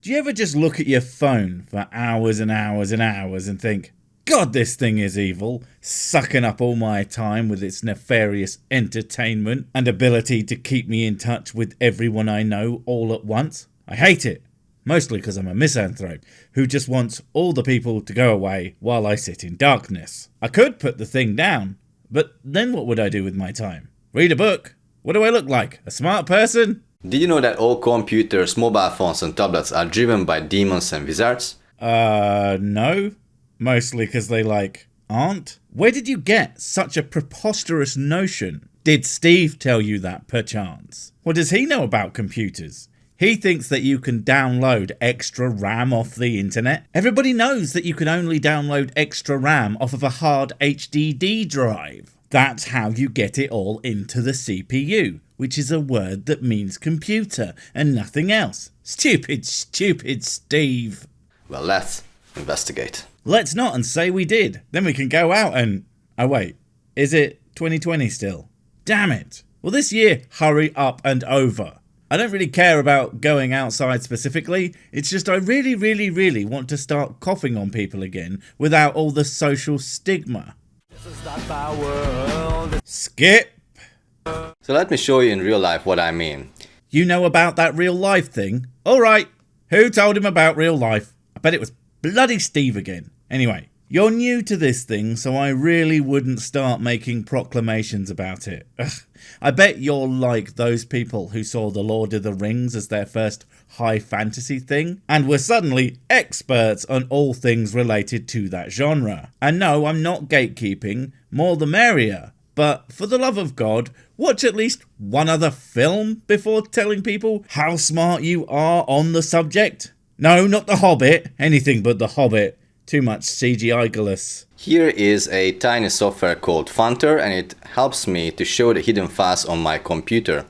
Do you ever just look at your phone for hours and hours and hours and think, God, this thing is evil, sucking up all my time with its nefarious entertainment and ability to keep me in touch with everyone I know all at once? I hate it, mostly because I'm a misanthrope who just wants all the people to go away while I sit in darkness. I could put the thing down, but then what would I do with my time? Read a book? What do I look like? A smart person? Did you know that all computers, mobile phones and tablets are driven by demons and wizards? No. Mostly because they, aren't? Where did you get such a preposterous notion? Did Steve tell you that, perchance? What does he know about computers? He thinks that you can download extra RAM off the internet. Everybody knows that you can only download extra RAM off of a hard HDD drive. That's how you get it all into the CPU, which is a word that means computer and nothing else. Stupid Steve. Well, let's investigate. Let's not and say we did. Then we can go out and... Oh wait, is it 2020 still? Damn it. Well, this year, hurry up and over. I don't really care about going outside specifically. It's just I really want to start coughing on people again without all the social stigma. This is not my world. Skip. So let me show you in real life what I mean. You know about that real life thing? Alright. Who told him about real life? I bet it was bloody Steve again. Anyway, you're new to this thing, so I really wouldn't start making proclamations about it. Ugh. I bet you're like those people who saw The Lord of the Rings as their first high fantasy thing, and were suddenly experts on all things related to that genre. And no, I'm not gatekeeping, more the merrier. But for the love of God, watch at least one other film before telling people how smart you are on the subject. No, not The Hobbit. Anything but The Hobbit. Too much CGI-galus. Here is a tiny software called Funter, and it helps me to show the hidden files on my computer.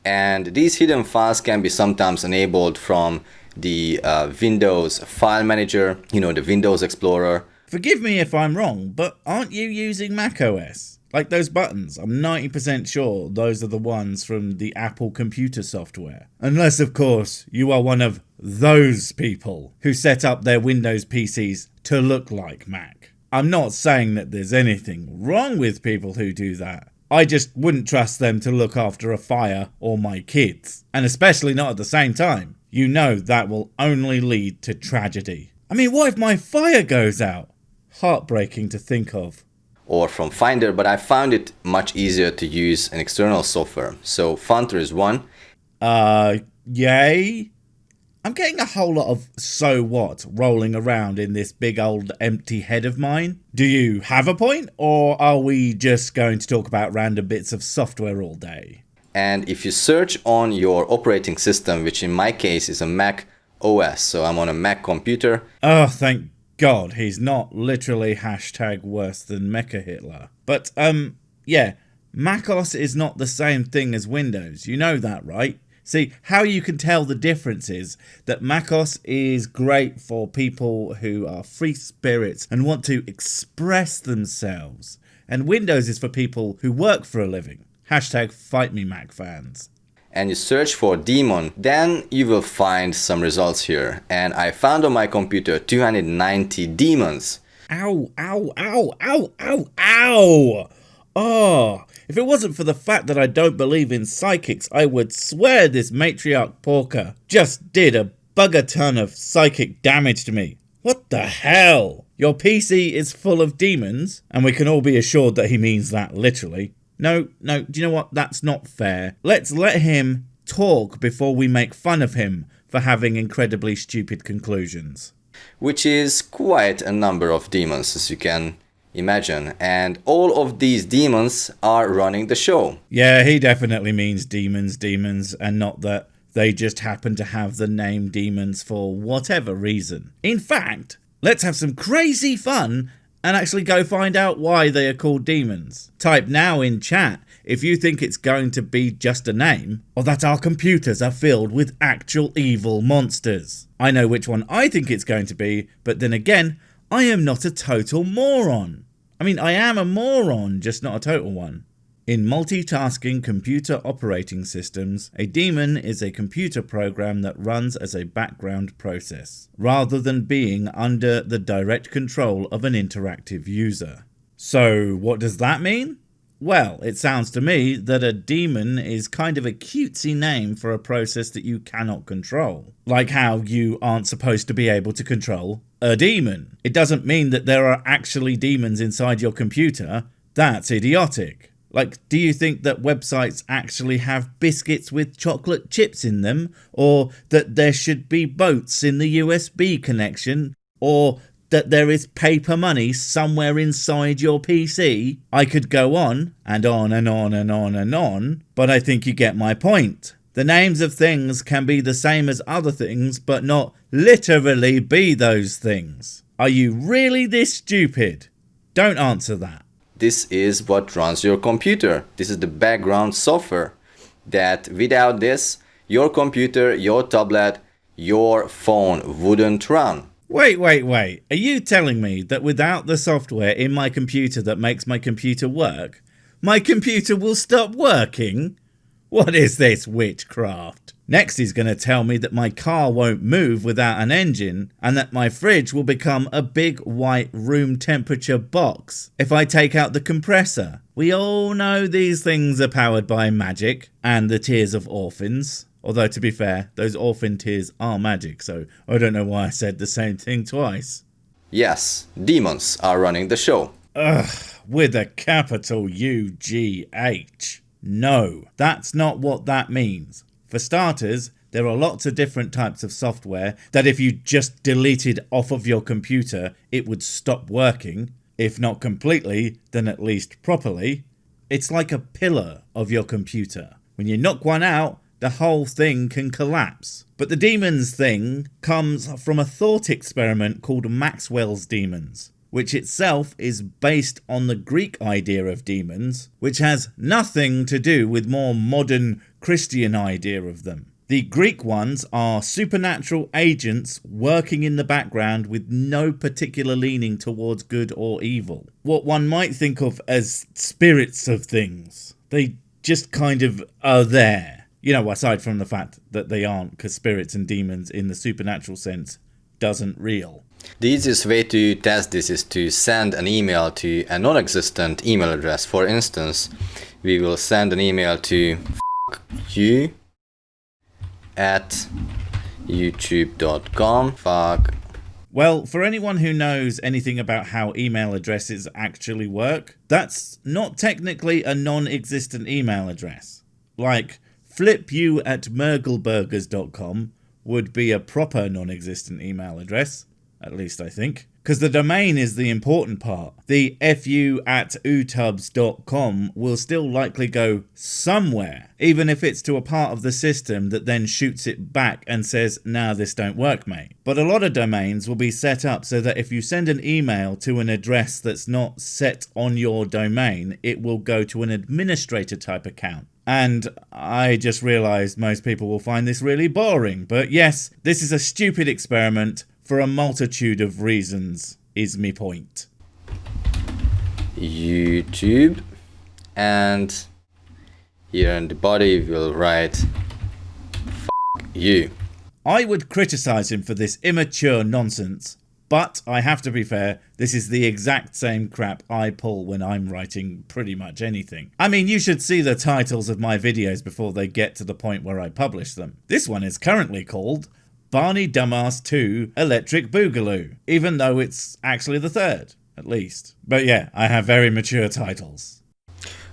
And these hidden files can be sometimes enabled from the Windows File Manager, the Windows Explorer. Forgive me if I'm wrong, but aren't you using macOS? Like those buttons, I'm 90% sure those are the ones from the Apple computer software. Unless, of course, you are one of those people who set up their Windows PCs to look like Mac. I'm not saying that there's anything wrong with people who do that. I just wouldn't trust them to look after a fire or my kids. And especially not at the same time. You know that will only lead to tragedy. I mean, what if my fire goes out? Heartbreaking to think of. Or from Finder, but I found it much easier to use an external software. So Funter is one. Yay? I'm getting a whole lot of so what rolling around in this big old empty head of mine. Do you have a point, or are we just going to talk about random bits of software all day? And if you search on your operating system, which in my case is a Mac OS, so I'm on a Mac computer. Oh, thank God, he's not literally #worse than Mecha Hitler. But, yeah, macOS is not the same thing as Windows. You know that, right? See, how you can tell the difference is that macOS is great for people who are free spirits and want to express themselves. And Windows is for people who work for a living. #FightMeMac fans. And you search for demon, then you will find some results here. And I found on my computer 290 demons. Ow, ow, ow, ow, ow, ow! Oh, if it wasn't for the fact that I don't believe in psychics, I would swear this matriarch porker just did a bugger ton of psychic damage to me. What the hell? Your PC is full of demons? And we can all be assured that he means that literally. No, do you know what? That's not fair. Let's let him talk before we make fun of him for having incredibly stupid conclusions. Which is quite a number of demons, as you can imagine. And all of these demons are running the show. Yeah, he definitely means demons, and not that they just happen to have the name demons for whatever reason. In fact, let's have some crazy fun and actually go find out why they are called demons. Type now in chat if you think it's going to be just a name, or that our computers are filled with actual evil monsters. I know which one I think it's going to be, but then again, I am not a total moron. I mean, I am a moron, just not a total one. In multitasking computer operating systems, a daemon is a computer program that runs as a background process, rather than being under the direct control of an interactive user. So what does that mean? Well, it sounds to me that a daemon is kind of a cutesy name for a process that you cannot control. Like how you aren't supposed to be able to control a demon. It doesn't mean that there are actually demons inside your computer. That's idiotic. Like, do you think that websites actually have biscuits with chocolate chips in them? Or that there should be boats in the USB connection? Or that there is paper money somewhere inside your PC? I could go on and on and on and on and on, but I think you get my point. The names of things can be the same as other things, but not literally be those things. Are you really this stupid? Don't answer that. This is what runs your computer. This is the background software that without this, your computer, your tablet, your phone wouldn't run. Wait. Are you telling me that without the software in my computer that makes my computer work, my computer will stop working? What is this witchcraft? Next he's going to tell me that my car won't move without an engine and that my fridge will become a big white room temperature box if I take out the compressor. We all know these things are powered by magic and the tears of orphans. Although, to be fair, those orphan tears are magic, so I don't know why I said the same thing twice. Yes, demons are running the show. Ugh, with a capital UGH. No, that's not what that means. For starters, there are lots of different types of software that if you just deleted off of your computer, it would stop working. If not completely, then at least properly. It's like a pillar of your computer. When you knock one out, the whole thing can collapse. But the demons thing comes from a thought experiment called Maxwell's demons, which itself is based on the Greek idea of demons, which has nothing to do with more modern Christian idea of them. The Greek ones are supernatural agents working in the background with no particular leaning towards good or evil. What one might think of as spirits of things. They just kind of are there. You know, aside from the fact that they aren't, because spirits and demons in the supernatural sense doesn't real. The easiest way to test this is to send an email to a non-existent email address. For instance, we will send an email to you@youtube.com. Well, for anyone who knows anything about how email addresses actually work, that's not technically a non-existent email address. Like, flipu@mergelburgers.com would be a proper non-existent email address, at least I think. Because the domain is the important part. The fu@utubs.com will still likely go somewhere, even if it's to a part of the system that then shoots it back and says, nah, this don't work, mate. But a lot of domains will be set up so that if you send an email to an address that's not set on your domain, it will go to an administrator type account. And I just realised most people will find this really boring. But yes, this is a stupid experiment for a multitude of reasons, is me point. YouTube, and here in the body we'll write F you. I would criticise him for this immature nonsense, but I have to be fair, this is the exact same crap I pull when I'm writing pretty much anything. I mean, you should see the titles of my videos before they get to the point where I publish them. This one is currently called Barney Dumbass 2 Electric Boogaloo, even though it's actually the third, at least. But yeah, I have very mature titles.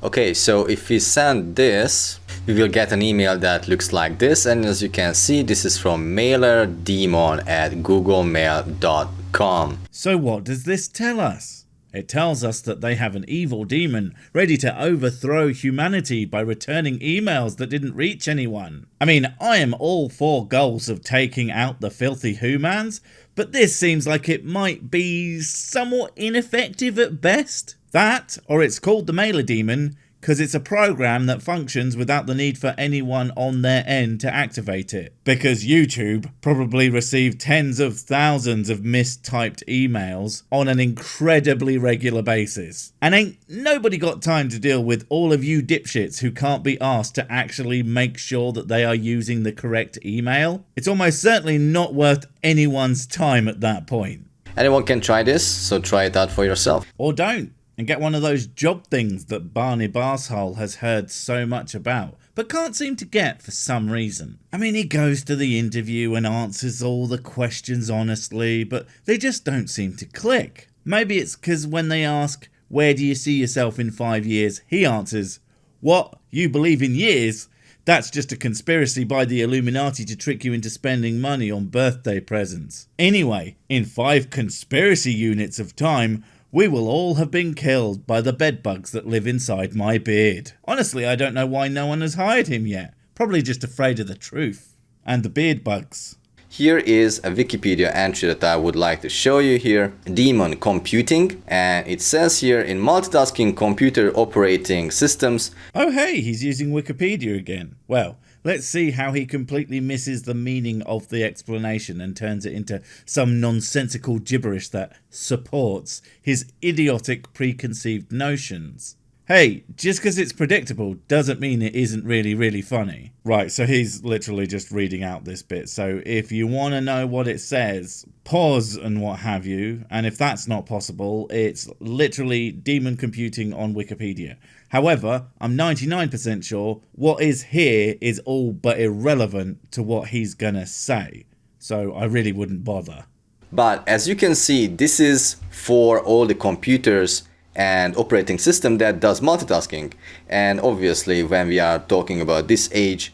Okay, so if we send this, we will get an email that looks like this, and as you can see, this is from mailerdemon@googlemail.com. So what does this tell us? It tells us that they have an evil demon ready to overthrow humanity by returning emails that didn't reach anyone. I mean, I am all for goals of taking out the filthy humans, but this seems like it might be somewhat ineffective at best. That, or it's called the mailer demon, because it's a program that functions without the need for anyone on their end to activate it. Because YouTube probably received tens of thousands of mistyped emails on an incredibly regular basis. And ain't nobody got time to deal with all of you dipshits who can't be asked to actually make sure that they are using the correct email. It's almost certainly not worth anyone's time at that point. Anyone can try this, so try it out for yourself. Or don't, and get one of those job things that Barnabas has heard so much about, but can't seem to get for some reason. I mean, he goes to the interview and answers all the questions honestly, but they just don't seem to click. Maybe it's because when they ask, where do you see yourself in 5 years, he answers, what, you believe in years? That's just a conspiracy by the Illuminati to trick you into spending money on birthday presents. Anyway, in 5 conspiracy units of time, we will all have been killed by the bedbugs that live inside my beard. Honestly, I don't know why no one has hired him yet. Probably just afraid of the truth. And the beard bugs. Here is a Wikipedia entry that I would like to show you here. Demon computing, and it says here in multitasking computer operating systems. Oh hey, he's using Wikipedia again. Well, let's see how he completely misses the meaning of the explanation and turns it into some nonsensical gibberish that supports his idiotic preconceived notions. Hey, just because it's predictable doesn't mean it isn't really funny. Right, so he's literally just reading out this bit. So if you want to know what it says, pause and what have you. And if that's not possible, it's literally demon computing on Wikipedia. However, I'm 99% sure what is here is all but irrelevant to what he's gonna say. So I really wouldn't bother. But as you can see, this is for all the computers and operating system that does multitasking. And obviously when we are talking about this age,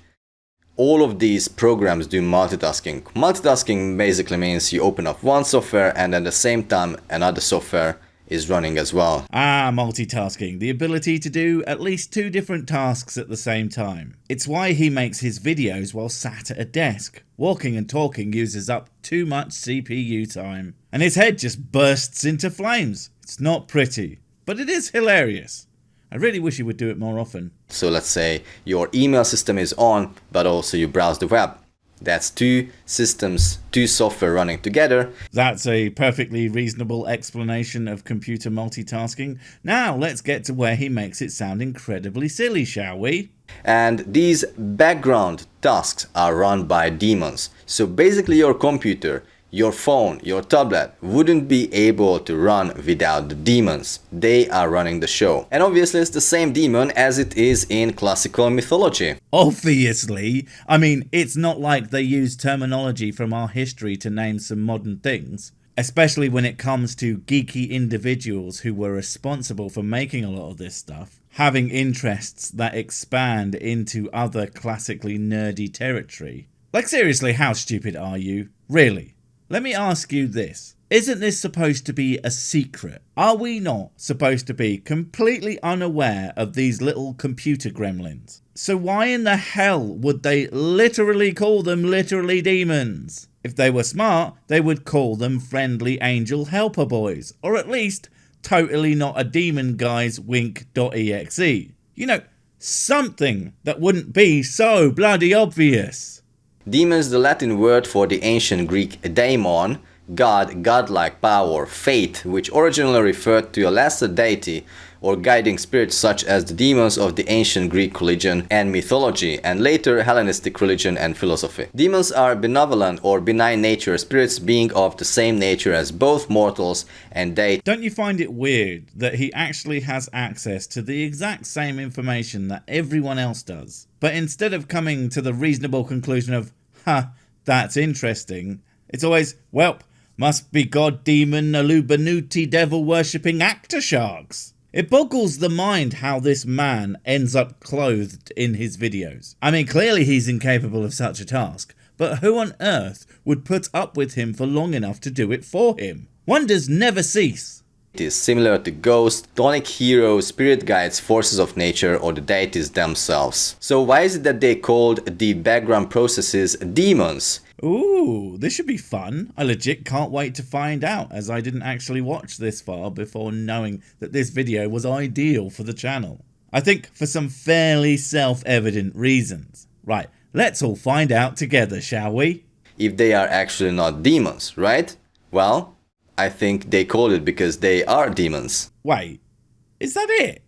all of these programs do multitasking. Multitasking basically means you open up one software and at the same time another software is running as well. Multitasking, the ability to do at least 2 different tasks at the same time. It's why he makes his videos while sat at a desk. Walking and talking uses up too much CPU time. And his head just bursts into flames. It's not pretty. But it is hilarious. I really wish you would do it more often. So let's say your email system is on, but also you browse the web. That's 2 systems, 2 software running together. That's a perfectly reasonable explanation of computer multitasking. Now let's get to where he makes it sound incredibly silly, shall we? And these background tasks are run by demons. So basically your computer, your phone, your tablet wouldn't be able to run without the demons. They are running the show. And obviously it's the same demon as it is in classical mythology. Obviously. I mean, it's not like they use terminology from our history to name some modern things. Especially when it comes to geeky individuals who were responsible for making a lot of this stuff, having interests that expand into other classically nerdy territory. Like seriously, how stupid are you? Really? Let me ask you this. Isn't this supposed to be a secret? Are we not supposed to be completely unaware of these little computer gremlins? So why in the hell would they literally call them literally demons? If they were smart, they would call them friendly angel helper boys, or at least totally not a demon guys wink.exe. You know, something that wouldn't be so bloody obvious. Demon is the Latin word for the ancient Greek daemon, god, godlike power, fate, which originally referred to a lesser deity or guiding spirit such as the demons of the ancient Greek religion and mythology, and later Hellenistic religion and philosophy. Demons are benevolent or benign nature spirits being of the same nature as both mortals and deities. Don't you find it weird that he actually has access to the exact same information that everyone else does? But instead of coming to the reasonable conclusion of, that's interesting, it's always, welp, must be god demon Alubanuti devil worshipping actor sharks. It boggles the mind how this man ends up clothed in his videos. I mean, clearly he's incapable of such a task, but who on earth would put up with him for long enough to do it for him? Wonders never cease. It is similar to ghosts, tonic heroes, spirit guides, forces of nature, or the deities themselves. So why is it that they called the background processes demons? Ooh, this should be fun. I legit can't wait to find out, as I didn't actually watch this far before knowing that this video was ideal for the channel. I think for some fairly self-evident reasons. Right, let's all find out together, shall we? If they are actually not demons, right? Well, I think they call it because they are demons. Wait, is that it?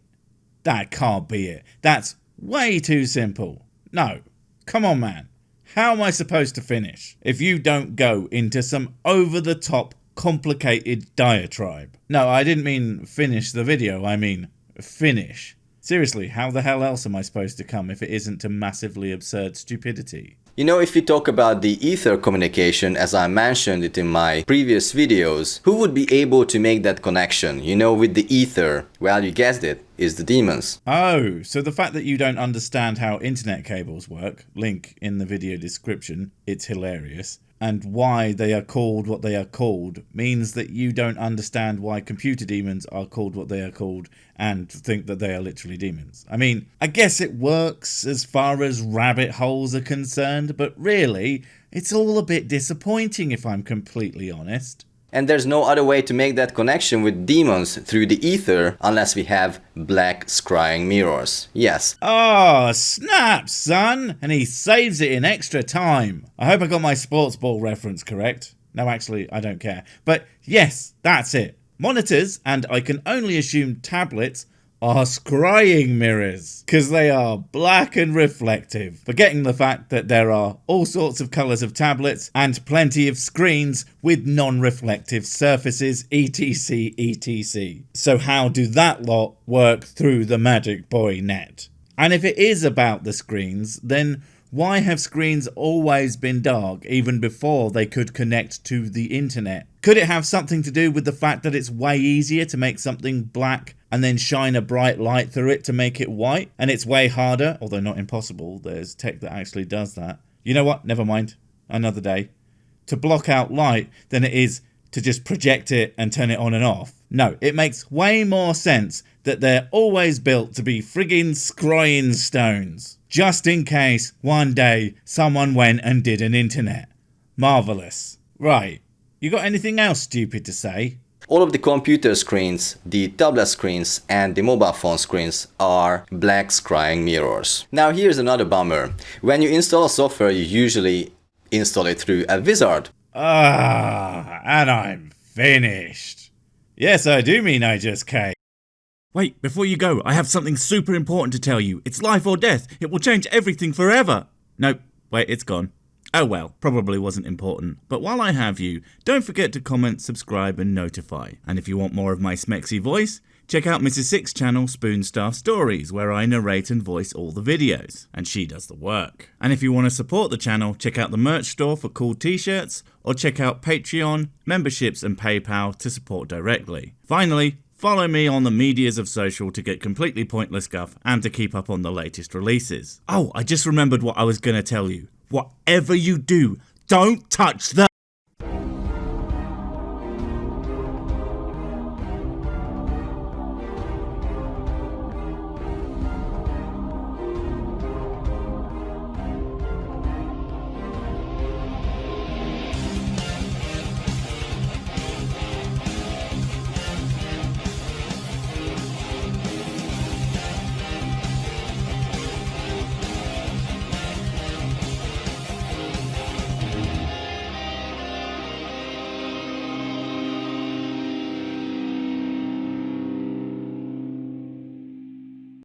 That can't be it. That's way too simple. No, come on, man. How am I supposed to finish if you don't go into some over-the-top, complicated diatribe? No, I didn't mean finish the video, I mean finish. Seriously, how the hell else am I supposed to come if it isn't to massively absurd stupidity? You know, if we talk about the ether communication, as I mentioned it in my previous videos, who would be able to make that connection? You know, with the ether, well, you guessed it, is the demons. Oh, so the fact that you don't understand how internet cables work, link in the video description, it's hilarious, and why they are called what they are called, means that you don't understand why computer demons are called what they are called and think that they are literally demons. I mean, I guess it works as far as rabbit holes are concerned, but really, it's all a bit disappointing if I'm completely honest. And there's no other way to make that connection with demons through the ether unless we have black scrying mirrors. Yes. Oh, snap, son! And he saves it in extra time. I hope I got my sports ball reference correct. No, actually, I don't care. But yes, that's it. Monitors, and I can only assume tablets, are scrying mirrors, because they are black and reflective, forgetting the fact that there are all sorts of colours of tablets and plenty of screens with non-reflective surfaces, etc, etc. So how do that lot work through the Magic Boy net? And if it is about the screens, then why have screens always been dark even before they could connect to the internet? Could it have something to do with the fact that it's way easier to make something black and then shine a bright light through it to make it white? And it's way harder, although not impossible, there's tech that actually does that. You know what? Never mind. Another day. To block out light than it is to just project it and turn it on and off. No, it makes way more sense that they're always built to be friggin' scrying stones. Just in case one day someone went and did an internet. Marvellous. Right. You got anything else stupid to say? All of the computer screens, the tablet screens and the mobile phone screens are black scrying mirrors. Now here's another bummer. When you install a software, you usually install it through a wizard. And I'm finished. Yes, I do mean I just came. Wait, before you go, I have something super important to tell you. It's life or death. It will change everything forever. Nope, wait, it's gone. Oh well, probably wasn't important. But while I have you, don't forget to comment, subscribe and notify. And if you want more of my smexy voice, check out Mrs. Six's channel Spoonstaff Stories, where I narrate and voice all the videos, and she does the work. And if you want to support the channel, check out the merch store for cool t-shirts, or check out Patreon, memberships and PayPal to support directly. Finally, follow me on the medias of social to get completely pointless guff and to keep up on the latest releases. Oh, I just remembered what I was going to tell you. Whatever you do, don't touch the